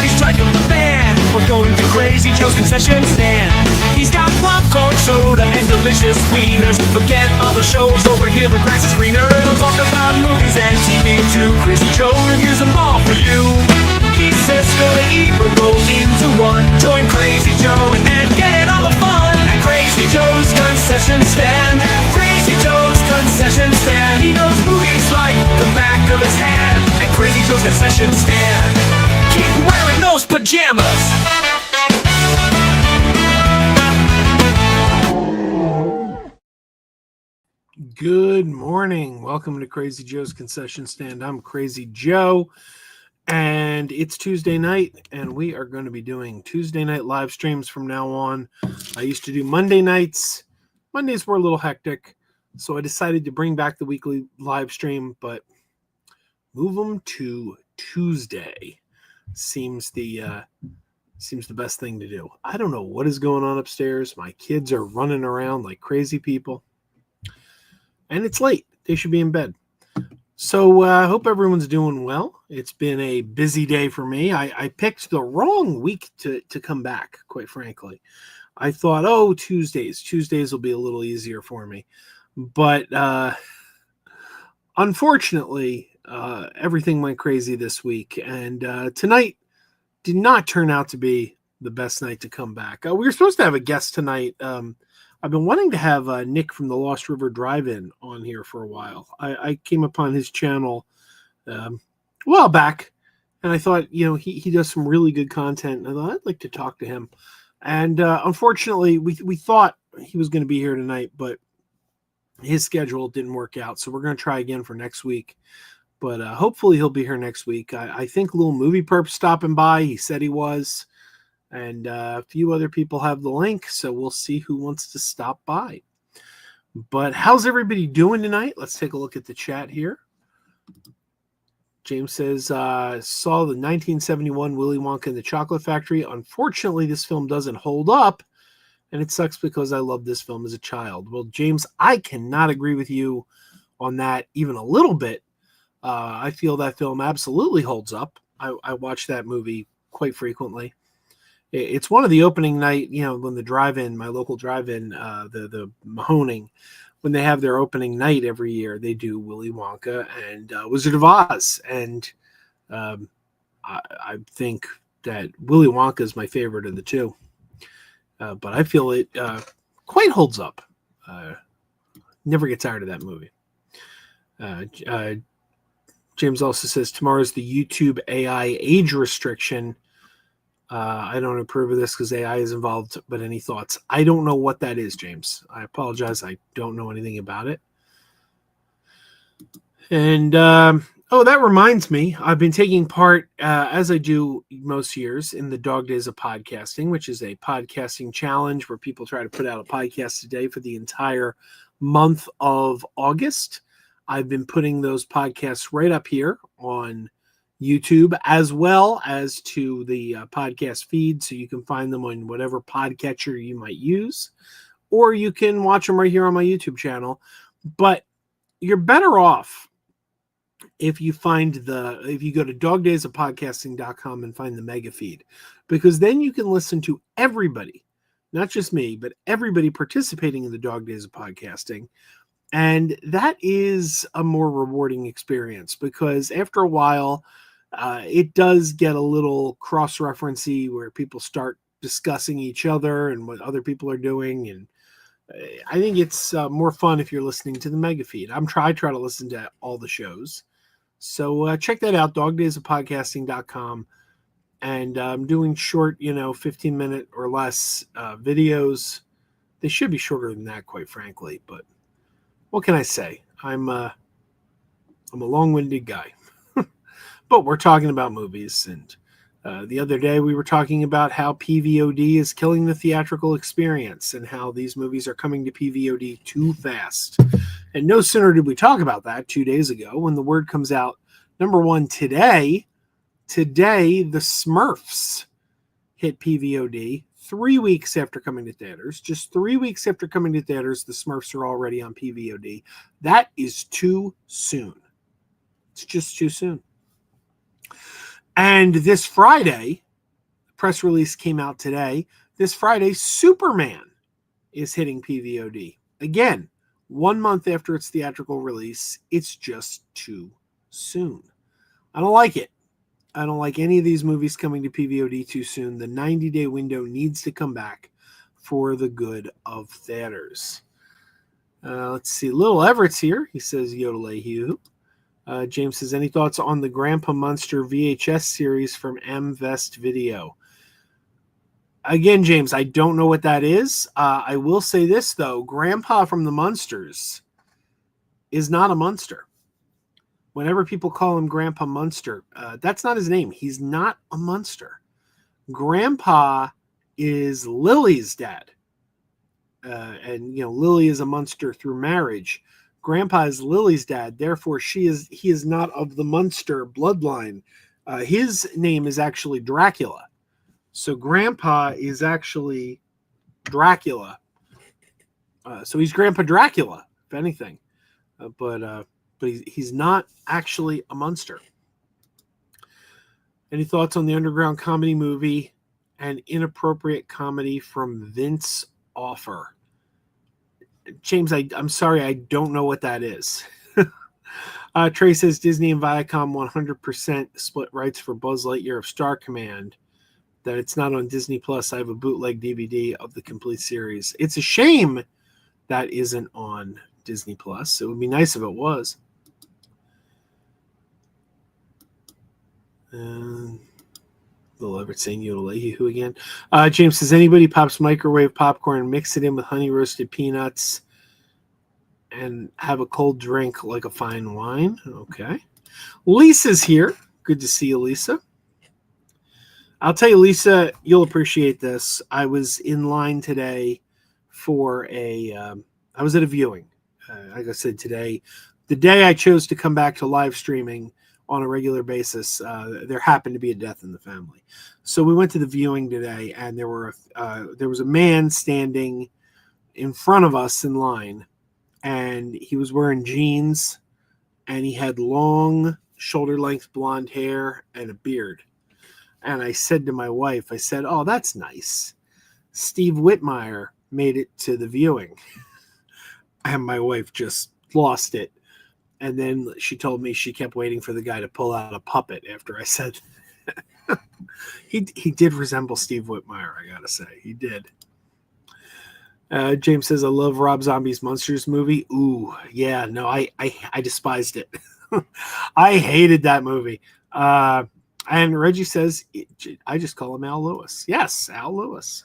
Everybody's striking the fan. We're going to Krazy Joe's concession stand. He's got popcorn, soda, and delicious wieners. Forget all the shows over here, the grass is greener. He'll talk about movies and TV too. Krazy Joe reviews them all for you. He says go to eat or go into one. Join Krazy Joe and get all the fun at Krazy Joe's concession stand. Krazy Joe's concession stand. He knows movies like the back of his hand. At Krazy Joe's concession stand. Keep wearing those pajamas. Good morning. Welcome to Krazy Joe's concession stand. I'm Krazy Joe, and it's Tuesday night, and we are going to be doing Tuesday night live streams from now on. I used to do Monday nights. Mondays were a little hectic, so I decided to bring back the weekly live stream, but move them to Tuesday seems the best thing to do. I don't know what is going on upstairs. My kids are running around like crazy people. And it's late. They should be in bed. So I hope everyone's doing well. It's been a busy day for me. I picked the wrong week to come back, quite frankly. I thought, Tuesdays will be a little easier for me. But unfortunately, everything went crazy this week. And tonight did not turn out to be the best night to come back. We were supposed to have a guest tonight. I've been wanting to have Nick from the Lost River Drive-In on here for a while. I came upon his channel a while back, and I thought, he does some really good content, and I thought I'd like to talk to him. And unfortunately, we thought he was going to be here tonight, but his schedule didn't work out, so we're going to try again for next week. But hopefully he'll be here next week. I think Little Movie Perp's stopping by. He said he was. And a few other people have the link, so we'll see who wants to stop by. But how's everybody doing tonight? Let's take a look at the chat here. James says, saw the 1971 Willy Wonka and the Chocolate Factory. Unfortunately, this film doesn't hold up, and it sucks because I loved this film as a child. Well, James, I cannot agree with you on that even a little bit. I feel that film absolutely holds up. I watch that movie quite frequently. It's one of the opening night, when the drive-in, my local drive-in, the Mahoning, when they have their opening night every year, they do Willy Wonka and Wizard of Oz. And I think that Willy Wonka is my favorite of the two. But I feel it quite holds up. Never get tired of that movie. James also says, tomorrow's the YouTube AI age restriction. I don't approve of this because AI is involved, but any thoughts? I don't know what that is, James. I apologize. I don't know anything about it. And, that reminds me, I've been taking part, as I do most years, in the Dog Days of Podcasting, which is a podcasting challenge where people try to put out a podcast a day for the entire month of August. I've been putting those podcasts right up here on YouTube, as well as to the podcast feed, so you can find them on whatever podcatcher you might use, or you can watch them right here on my YouTube channel. But you're better off if you go to dogdaysofpodcasting.com and find the mega feed, because then you can listen to everybody, not just me, but everybody participating in the Dog Days of Podcasting. And that is a more rewarding experience, because after a while, it does get a little cross-referencey where people start discussing each other and what other people are doing. And I think it's more fun if you're listening to the mega feed. I try to listen to all the shows. So check that out, dogdaysofpodcasting.com. And I'm doing short, 15-minute or less videos. They should be shorter than that, quite frankly. But what can I say? I'm a long-winded guy. But we're talking about movies, and the other day we were talking about how PVOD is killing the theatrical experience and how these movies are coming to PVOD too fast. And no sooner did we talk about that 2 days ago when the word comes out, number one, today, the Smurfs hit PVOD 3 weeks after coming to theaters. Just 3 weeks after coming to theaters, the Smurfs are already on PVOD. That is too soon. It's just too soon. And this Friday, press release came out today. This Friday, Superman is hitting PVOD. Again, 1 month after its theatrical release. It's just too soon. I don't like it. I don't like any of these movies coming to PVOD too soon. The 90-day window needs to come back for the good of theaters. Let's see. Little Everett's here. He says, Yodelay. James says, any thoughts on the Grandpa Munster VHS series from M-Vest Video? Again, James, I don't know what that is. I will say this, though. Grandpa from the Munsters is not a Munster. Whenever people call him Grandpa Munster, that's not his name. He's not a Munster. Grandpa is Lily's dad. And Lily is a Munster through marriage. Grandpa is Lily's dad, therefore he is not of the Munster bloodline. His name is actually Dracula. So Grandpa is actually Dracula. So he's Grandpa Dracula, if anything. But he's not actually a Munster. Any thoughts on the underground comedy movie and inappropriate comedy from Vince Offer? James, I'm sorry, I don't know what that is. Trey says Disney and Viacom 100% split rights for Buzz Lightyear of Star Command. That it's not on Disney Plus. I have a bootleg DVD of the complete series. It's a shame that isn't on Disney Plus. It would be nice if it was. Little Everett saying Yodelay again. James says, anybody pops microwave popcorn, mix it in with honey roasted peanuts, and have a cold drink like a fine wine. Okay. Lisa's here. Good to see you, Lisa. I'll tell you, Lisa, you'll appreciate this. I was in line today for I was at a viewing. Like I said, today, the day I chose to come back to live streaming on a regular basis, there happened to be a death in the family. So we went to the viewing today, and there was a man standing in front of us in line, and he was wearing jeans, and he had long shoulder-length blonde hair and a beard. And I said to my wife, oh, that's nice. Steve Whitmire made it to the viewing. And my wife just lost it. And then she told me she kept waiting for the guy to pull out a puppet after I said that. He did resemble Steve Whitmire, I gotta say. He did. James says, I love Rob Zombie's Monsters movie. Ooh, yeah, no, I despised it. I hated that movie. And Reggie says, I just call him Al Lewis. Yes, Al Lewis.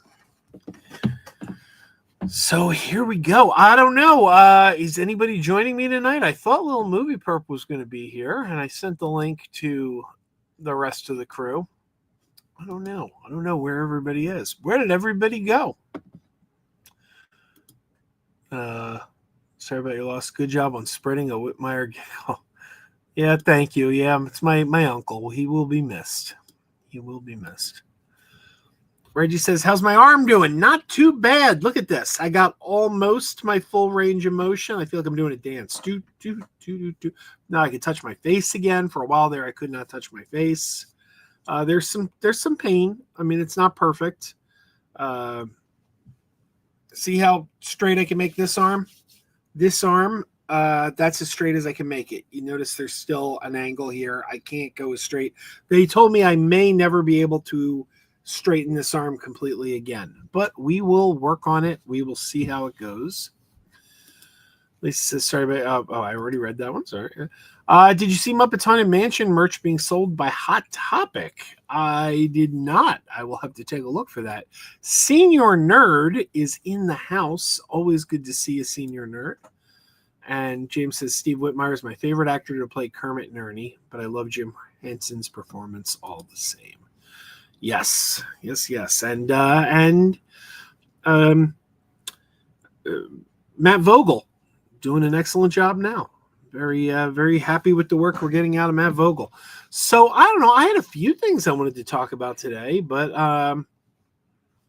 So here we go. I don't know. Is anybody joining me tonight? I thought Little Movie Perp was going to be here, and I sent the link to the rest of the crew. I don't know. I don't know where everybody is. Where did everybody go? Sorry about your loss. Good job on spreading a Whitmire giggle. Yeah, thank you. Yeah, it's my uncle. He will be missed. He will be missed. Reggie says, how's my arm doing? Not too bad. Look at this. I got almost my full range of motion. I feel like I'm doing a dance. Now I can touch my face again. For a while there, I could not touch my face. There's some pain. I mean, it's not perfect. See how straight I can make this arm? This arm, that's as straight as I can make it. You notice there's still an angle here. I can't go as straight. They told me I may never be able to straighten this arm completely again, but we will work on it. We will see how it goes. Lisa says, sorry about, I already read that one. Sorry. Did you see Muppets Haunted Mansion merch being sold by Hot Topic? I did not. I will have to take a look for that. Senior Nerd is in the house. Always good to see a Senior Nerd. And James says, Steve Whitmire is my favorite actor to play Kermit and Ernie, but I love Jim Henson's performance all the same. Yes. And Matt Vogel doing an excellent job now. Very, very happy with the work we're getting out of Matt Vogel. So I don't know. I had a few things I wanted to talk about today, but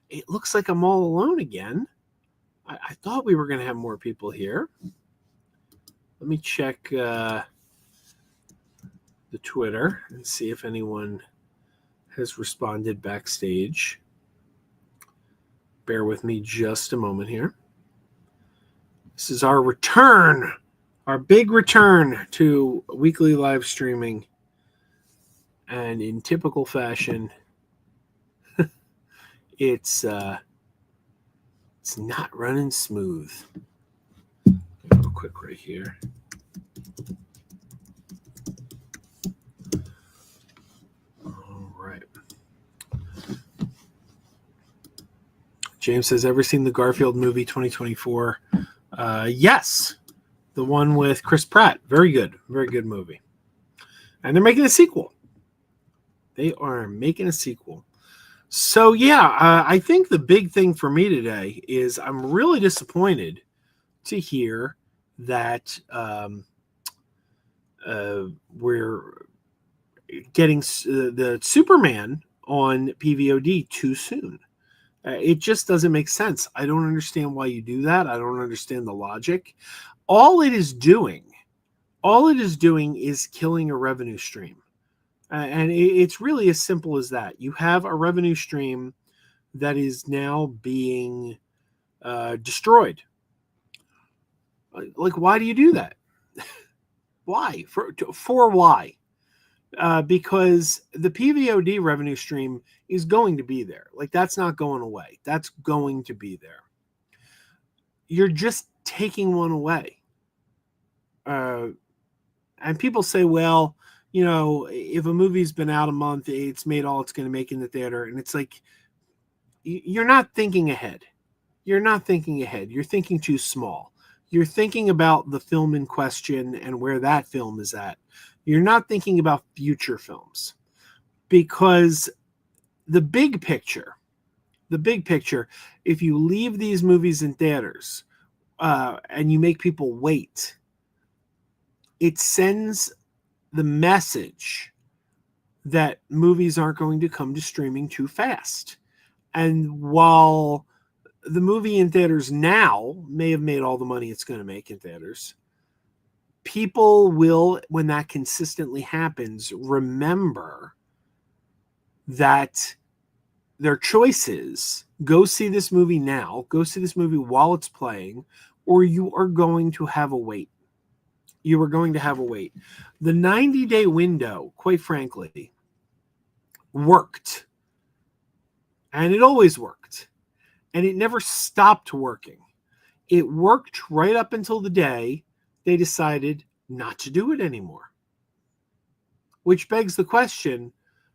it looks like I'm all alone again. I thought we were going to have more people here. Let me check the Twitter and see if anyone has responded backstage. Bear with me just a moment here. This is our return, our big return to weekly live streaming. And in typical fashion, it's not running smooth. Real quick right here. All right. James says, ever seen the Garfield movie 2024? Yes. The one with Chris Pratt. Very good. Very good movie. And they're making a sequel. They are making a sequel. So, yeah, I think the big thing for me today is I'm really disappointed to hear that we're getting the Superman on PVOD too soon. It just doesn't make sense. I don't understand why you do that. I don't understand the logic. All it is doing is killing a revenue stream. And it's really as simple as that. You have a revenue stream that is now being destroyed. Like, why do you do that? Why? For why? Because the PVOD revenue stream is going to be there. Like, that's not going away. That's going to be there. You're just taking one away. And people say, well, you know, if a movie's been out a month, it's made all it's going to make in the theater. And it's like, you're not thinking ahead. You're not thinking ahead. You're thinking too small. You're thinking about the film in question and where that film is at. You're not thinking about future films, because the big picture, if you leave these movies in theaters and you make people wait, it sends the message that movies aren't going to come to streaming too fast. And while the movie in theaters now may have made all the money it's going to make in theaters, people will, when that consistently happens, remember that their choices: go see this movie now, go see this movie while it's playing, or you are going to have a wait. You are going to have a wait. The 90-day window, quite frankly, worked. And it always worked. And it never stopped working. It worked right up until the day they decided not to do it anymore. Which begs the question,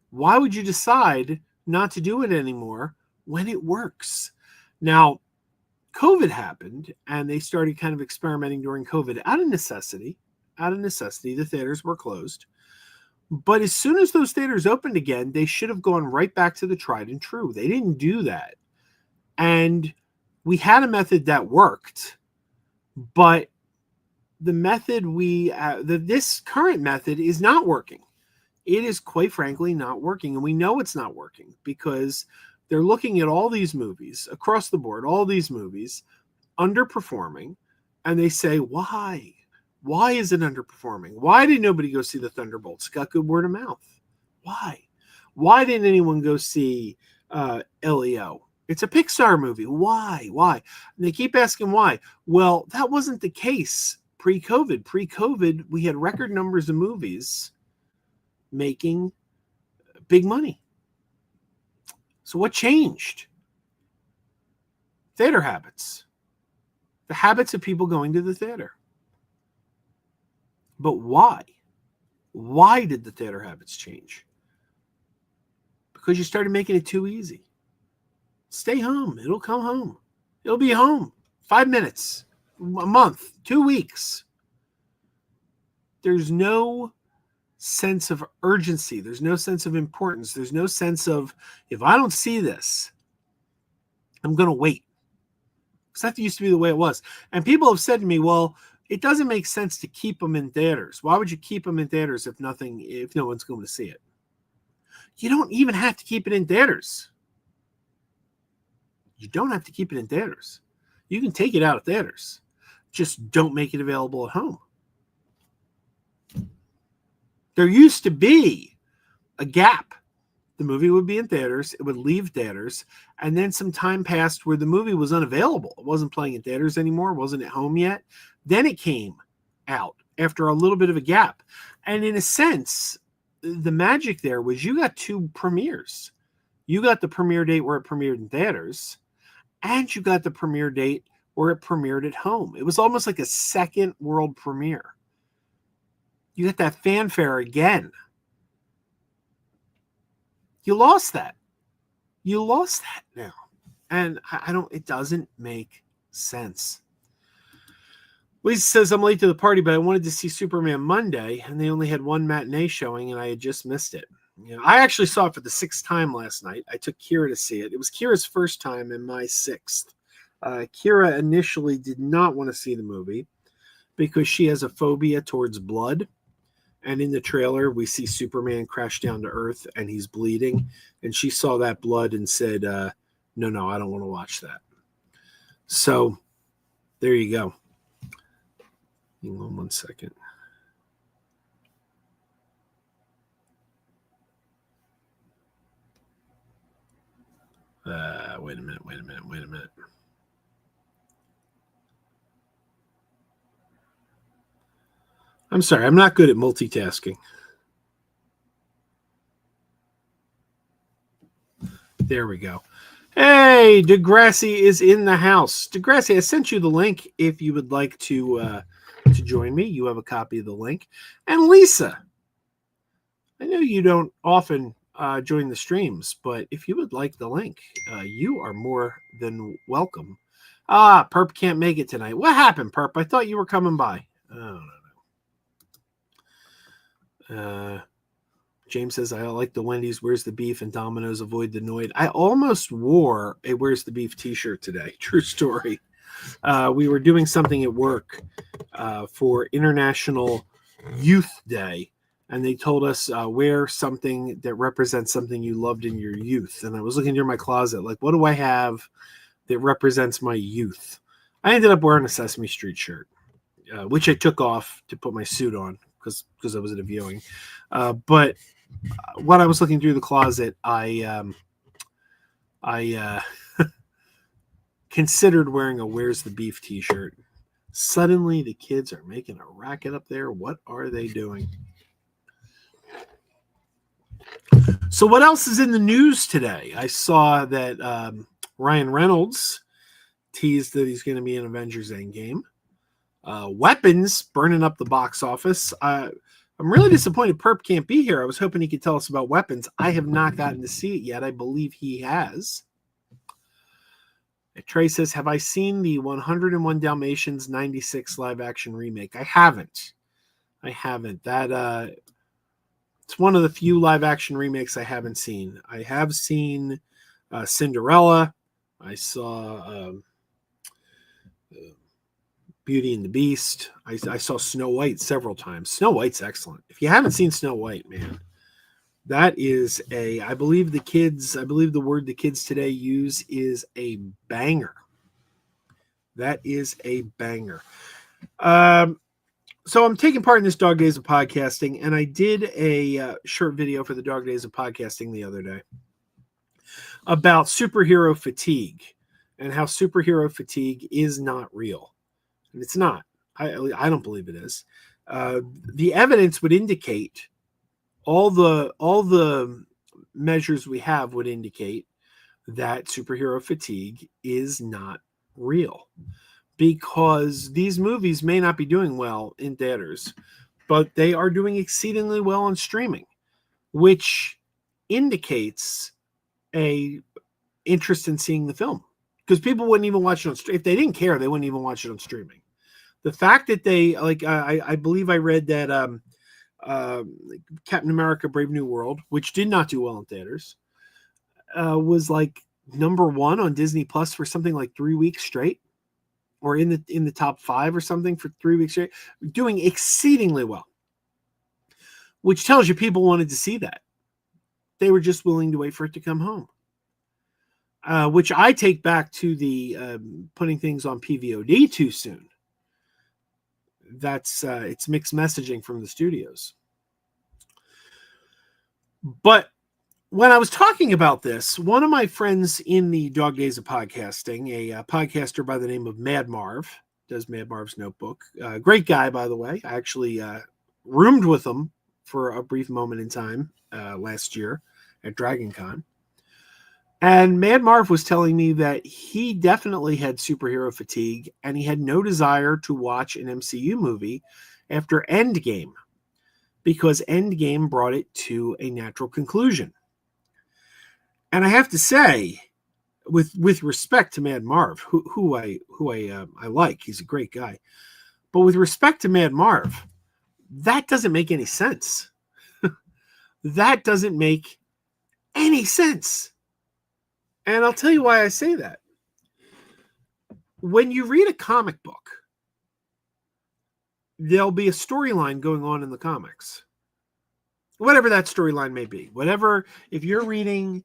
why would you decide not to do it anymore when it works? Now, COVID happened, and they started kind of experimenting during COVID out of necessity. The theaters were closed. But as soon as those theaters opened again, they should have gone right back to the tried and true. They didn't do that. And we had a method that worked, but the method this current method is not working. It is, quite frankly, not working. And we know it's not working because they're looking at all these movies across the board, all these movies underperforming. And they say, why? Why is it underperforming? Why did nobody go see the Thunderbolts? Got good word of mouth. Why? Why didn't anyone go see Leo? It's a Pixar movie. Why? Why? And they keep asking why. Well, that wasn't the case pre-COVID. Pre-COVID, we had record numbers of movies making big money. So what changed? Theater habits. The habits of people going to the theater. But why? Why did the theater habits change? Because you started making it too easy. Stay home. It'll come home. It'll be home. 5 minutes, a month, 2 weeks. There's no sense of urgency. There's no sense of importance. There's no sense of, if I don't see this, I'm going to wait. Because that used to be the way it was. And people have said to me, well, it doesn't make sense to keep them in theaters. Why would you keep them in theaters if no one's going to see it? You don't even have to keep it in theaters. You don't have to keep it in theaters. You can take it out of theaters. Just don't make it available at home. There used to be a gap The movie would be in theaters. It would leave theaters. And then some time passed where the movie was unavailable. It wasn't playing in theaters anymore. It wasn't at home yet. Then it came out after a little bit of a gap. And in a sense, the magic there was you got two premieres. You got the premiere date where it premiered in theaters, and you got the premiere date where it premiered at home. It was almost like a second world premiere. You got that fanfare again. You lost that. You lost that now. And it doesn't make sense. Lisa says, I'm late to the party, but I wanted to see Superman Monday, and they only had one matinee showing, and I had just missed it. I actually saw it for the 6th time last night. I took Kira to see it. It was Kira's first time and my 6th. Kira initially did not want to see the movie because she has a phobia towards blood. And in the trailer, we see Superman crash down to Earth, and he's bleeding. And she saw that blood and said, no, I don't want to watch that. So there you go. Hang on 1 second. Wait a minute. I'm sorry, I'm not good at multitasking. There we go. Hey, Degrassi is in the house. Degrassi, I sent you the link if you would like to join me. You have a copy of the link. And Lisa, I know you don't often join the streams, but if you would like the link, you are more than welcome. Perp can't make it tonight. What happened, Perp? I thought you were coming by. Oh, no. James says, I like the Wendy's Where's the Beef and Domino's Avoid the Noid. I almost wore a Where's the Beef t-shirt today. True story. We were doing something at work for International Youth Day, and they told us wear something that represents something you loved in your youth. And I was looking through my closet, like, what do I have that represents my youth? I ended up wearing a Sesame Street shirt, which I took off to put my suit on because I was at a viewing. But when I was looking through the closet, I considered wearing a Where's the Beef t-shirt. Suddenly, the kids are making a racket up there. What are they doing? So what else is in the news today? I saw that Ryan Reynolds teased that he's going to be in Avengers Endgame. Weapons burning up the box office. I'm really disappointed Perp can't be here. I was hoping he could tell us about Weapons. I have not gotten to see it yet. I believe he has. Trey says, have I seen the 101 Dalmatians 96 live action remake? I haven't. That it's one of the few live action remakes I haven't seen. I have seen Cinderella. I saw Beauty and the Beast. I saw Snow White several times. Snow White's excellent. If you haven't seen Snow White, man, that is I believe the word the kids today use is a banger. That is a banger. So I'm taking part in this Dog Days of Podcasting, and I did a short video for the Dog Days of Podcasting the other day about superhero fatigue and how superhero fatigue is not real. And it's not. I don't believe it is. The evidence would indicate all the measures we have would indicate that superhero fatigue is not real, because these movies may not be doing well in theaters, but they are doing exceedingly well on streaming, which indicates a interest in seeing the film, because people wouldn't even watch it on if they didn't care. They wouldn't even watch it on streaming. The fact that they I believe I read that Captain America: Brave New World, which did not do well in theaters, was like #1 on Disney Plus for something like 3 weeks straight, or in the top 5 or something for 3 weeks straight, doing exceedingly well, which tells you people wanted to see that. They were just willing to wait for it to come home, which I take back to the putting things on PVOD too soon. That's it's mixed messaging from the studios. But when I was talking about this, one of my friends in the Dog Days of Podcasting, a podcaster by the name of Mad Marv, does Mad Marv's Notebook. Great guy, by the way. I actually roomed with him for a brief moment in time last year at Dragon Con. And Mad Marv was telling me that he definitely had superhero fatigue and he had no desire to watch an MCU movie after Endgame because Endgame brought it to a natural conclusion. And I have to say, with respect to Mad Marv, who I like, he's a great guy. But with respect to Mad Marv, that doesn't make any sense. That doesn't make any sense. And I'll tell you why I say that. When you read a comic book, there'll be a storyline going on in the comics. Whatever that storyline may be. Whatever, if you're reading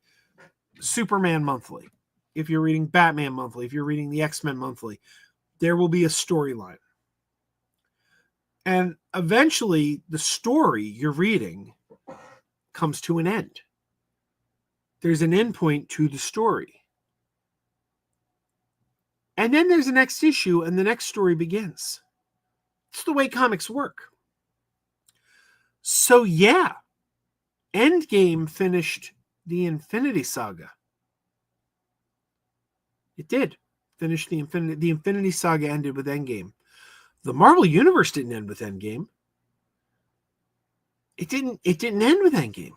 Superman Monthly, if you're reading Batman Monthly, if you're reading the X-Men Monthly, there will be a storyline. And eventually, the story you're reading comes to an end. There's an end point to the story. And then there's the next issue, and the next story begins. It's the way comics work. So yeah, Endgame finished the Infinity Saga. It did. Finish the Infinity Saga ended with Endgame. The Marvel Universe didn't end with Endgame. It didn't end with Endgame.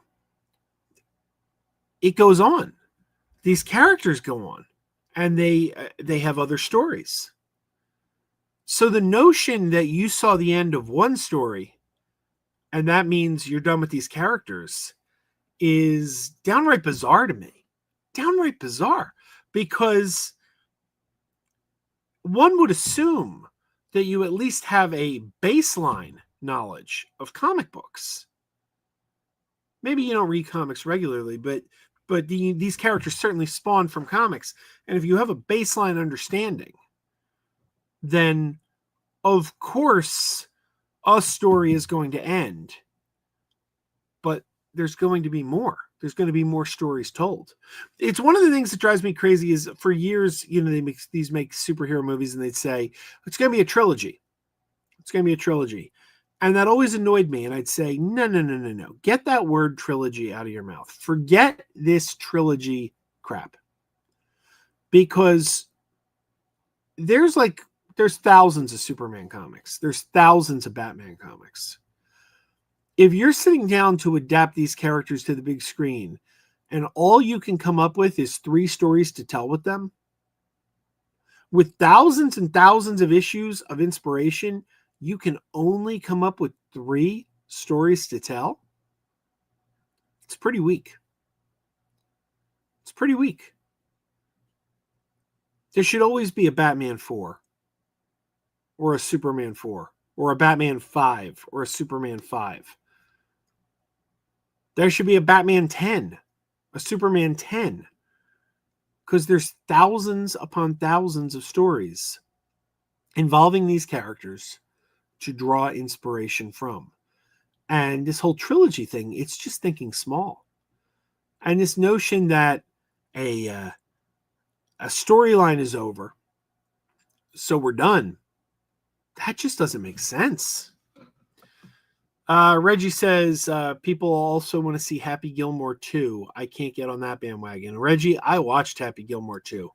It goes on. These characters go on, and they have other stories. So the notion that you saw the end of one story, and that means you're done with these characters, is downright bizarre to me. Downright bizarre. Because one would assume that you at least have a baseline knowledge of comic books. Maybe you don't read comics regularly, but these characters certainly spawn from comics. And if you have a baseline understanding, then of course a story is going to end. But there's going to be more. There's going to be more stories told. It's one of the things that drives me crazy is for years, they make superhero movies and they'd say, it's going to be a trilogy. It's going to be a trilogy. And that always annoyed me. And I'd say, no. Get that word trilogy out of your mouth. Forget this trilogy crap. Because there's thousands of Superman comics. There's thousands of Batman comics. If you're sitting down to adapt these characters to the big screen and all you can come up with is 3 stories to tell with them, with thousands and thousands of issues of inspiration, you can only come up with 3 stories to tell? It's pretty weak. It's pretty weak. There should always be a Batman 4 or a Superman 4 or a Batman 5 or a Superman 5. There should be a Batman 10, a Superman 10, because there's thousands upon thousands of stories involving these characters to draw inspiration from. And this whole trilogy thing, it's just thinking small. And this notion that a storyline is over, so we're done, that just doesn't make sense. Reggie says, people also want to see Happy Gilmore 2. I can't get on that bandwagon. Reggie, I watched Happy Gilmore 2.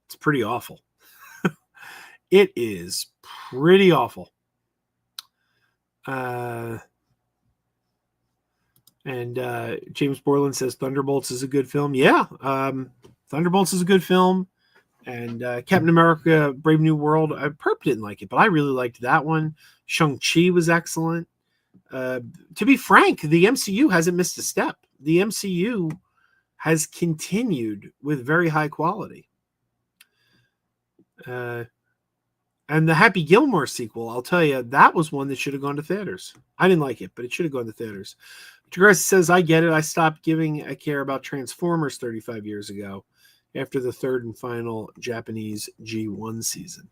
It's pretty awful. It is pretty awful. And James Borland says Thunderbolts is a good film. Yeah, Thunderbolts is a good film. And Captain America, Brave New World, Perp didn't like it, but I really liked that one. Shang-Chi was excellent. To be frank, the MCU hasn't missed a step. The MCU has continued with very high quality. And the Happy Gilmore sequel, I'll tell you, that was one that should have gone to theaters. I didn't like it, but it should have gone to theaters. Tragress says, I get it. I stopped giving a care about Transformers 35 years ago after the 3rd and final Japanese G1 season.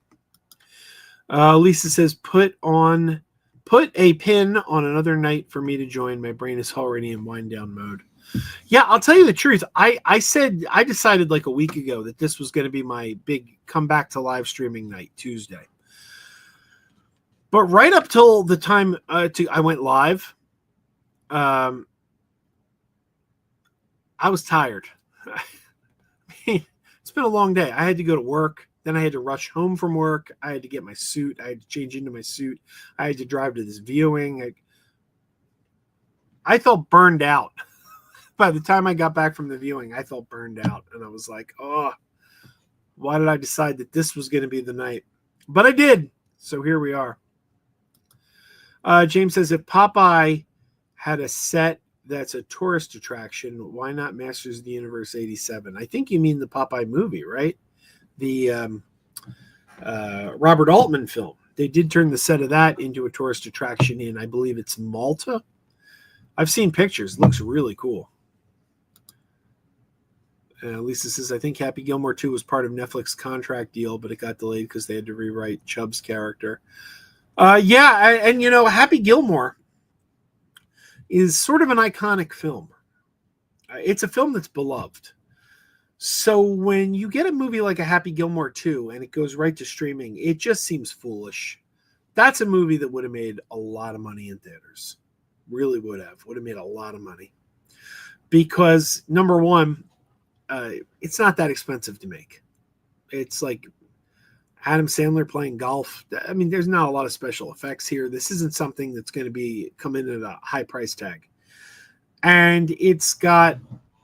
Lisa says, put on Put a pin on another night for me to join. My brain is already in wind down mode. Yeah, I'll tell you the truth. I decided like a week ago that this was going to be my big comeback to live streaming night, Tuesday. But right up till the time I went live, I was tired. It's been a long day. I had to go to work. Then I had to rush home from work. I had to get my suit. I had to change into my suit. I had to drive to this viewing. I felt burned out. By the time I got back from the viewing, I felt burned out. And I was like, oh, why did I decide that this was going to be the night? But I did. So here we are. James says, if Popeye had a set that's a tourist attraction, why not Masters of the Universe 87? I think you mean the Popeye movie, right? The Robert Altman film. They did turn the set of that into a tourist attraction in, I believe it's Malta. I've seen pictures. It looks really cool. Lisa says, I think Happy Gilmore 2 was part of Netflix contract deal, but it got delayed because they had to rewrite Chubb's character. And Happy Gilmore is sort of an iconic film. It's a film that's beloved. So when you get a movie like a Happy Gilmore 2 and it goes right to streaming, it just seems foolish. That's a movie that would have made a lot of money in theaters. Really would have made a lot of money. Because, number one, it's not that expensive to make. It's like Adam Sandler playing golf. I mean, there's not a lot of special effects here. This isn't something that's going to come in at a high price tag. And it's got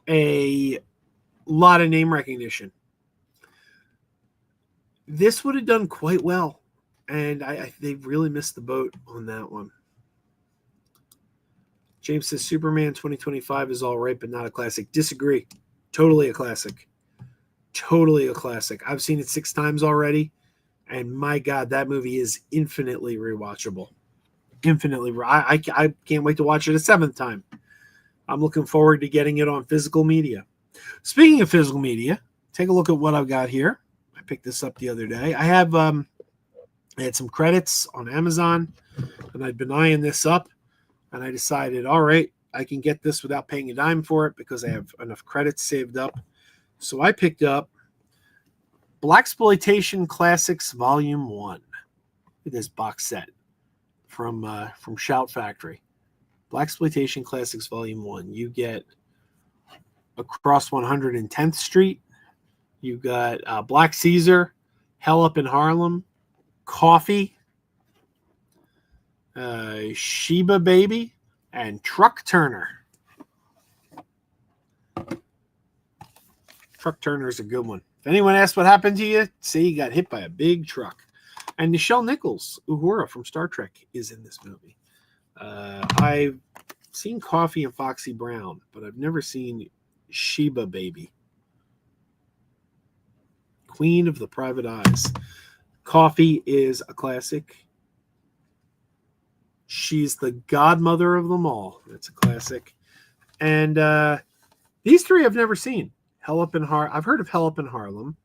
a lot of name recognition. This would have done quite well. And they really missed the boat on that one. James says Superman 2025 is all right, but not a classic. Disagree. Totally a classic. Totally a classic. I've seen it 6 times already. And my God, that movie is infinitely rewatchable. Infinitely. I can't wait to watch it a 7th time. I'm looking forward to getting it on physical media. Speaking of physical media, take a look at what I've got here. I picked this up the other day. I had some credits on Amazon, and I'd been eyeing this up, and I decided, all right, I can get this without paying a dime for it because I have enough credits saved up. So I picked up Blaxploitation Classics Volume 1. Look at this box set from Shout Factory. Blaxploitation Classics Volume 1. You get Across 110th Street. You got Black Caesar, Hell Up in Harlem, Coffee, Sheba Baby, and Truck Turner. Truck Turner's a good one. If anyone asks what happened to you, say you got hit by a big truck. And Nichelle Nichols, Uhura from Star Trek, is in this movie. I've seen Coffee and Foxy Brown, but I've never seen Sheba Baby. Queen of the Private Eyes. Coffee is a classic. She's the godmother of them all. That's a classic. And these 3 I've never seen. I've heard of Hell Up in Harlem,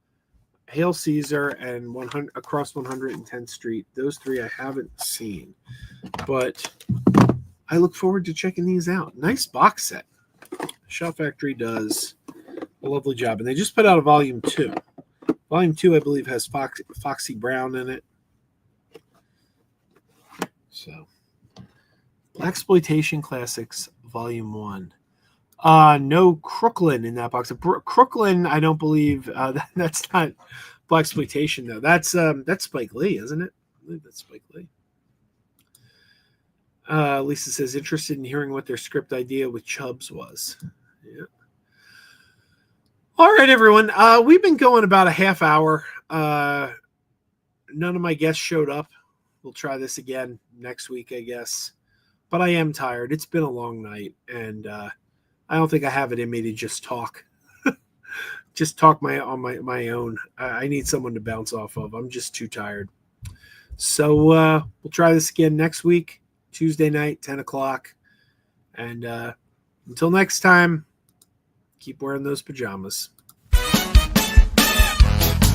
Hail Caesar, and Across 110th Street. Those 3 I haven't seen. But I look forward to checking these out. Nice box set. Shout Factory does a lovely job. And they just put out a Volume 2. Volume 2, I believe, has Foxy Brown in it. So, Blaxploitation Classics, Volume 1. No Crooklyn in that box. Crooklyn, I don't believe that's not Blaxploitation though. That's Spike Lee, isn't it? I believe that's Spike Lee. Lisa says interested in hearing what their script idea with Chubbs was. Yeah. All right, everyone. We've been going about a half hour. None of my guests showed up. We'll try this again next week, I guess. But I am tired. It's been a long night, and I don't think I have it in me to just talk. Just talk on my own. I need someone to bounce off of. I'm just too tired. So we'll try this again next week, Tuesday night, 10 o'clock. And until next time, keep wearing those pajamas.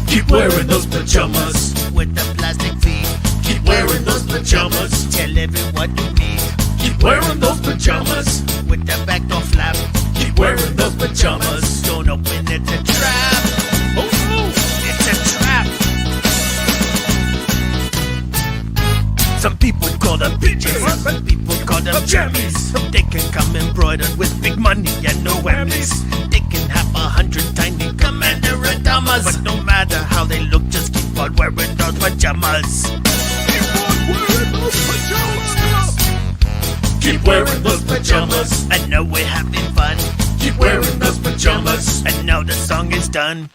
Keep wearing those pajamas with the plastic feet. Keep wearing those pajamas. Tell everyone you meet. Keep wearing those pajamas. With the back door flap. Keep wearing those pajamas. Don't open it, it's a trap. Oh no! It's a trap. Some people call them PJs. Some people call them jammies. They can come embroidered with big money and no whammies. They can have 100 tiny commander Adamas. But no matter how they look, just keep on wearing those pajamas. Keep on wearing those pajamas. Keep wearing those pajamas. I know we're having fun. Keep wearing those pajamas. And now the song is done.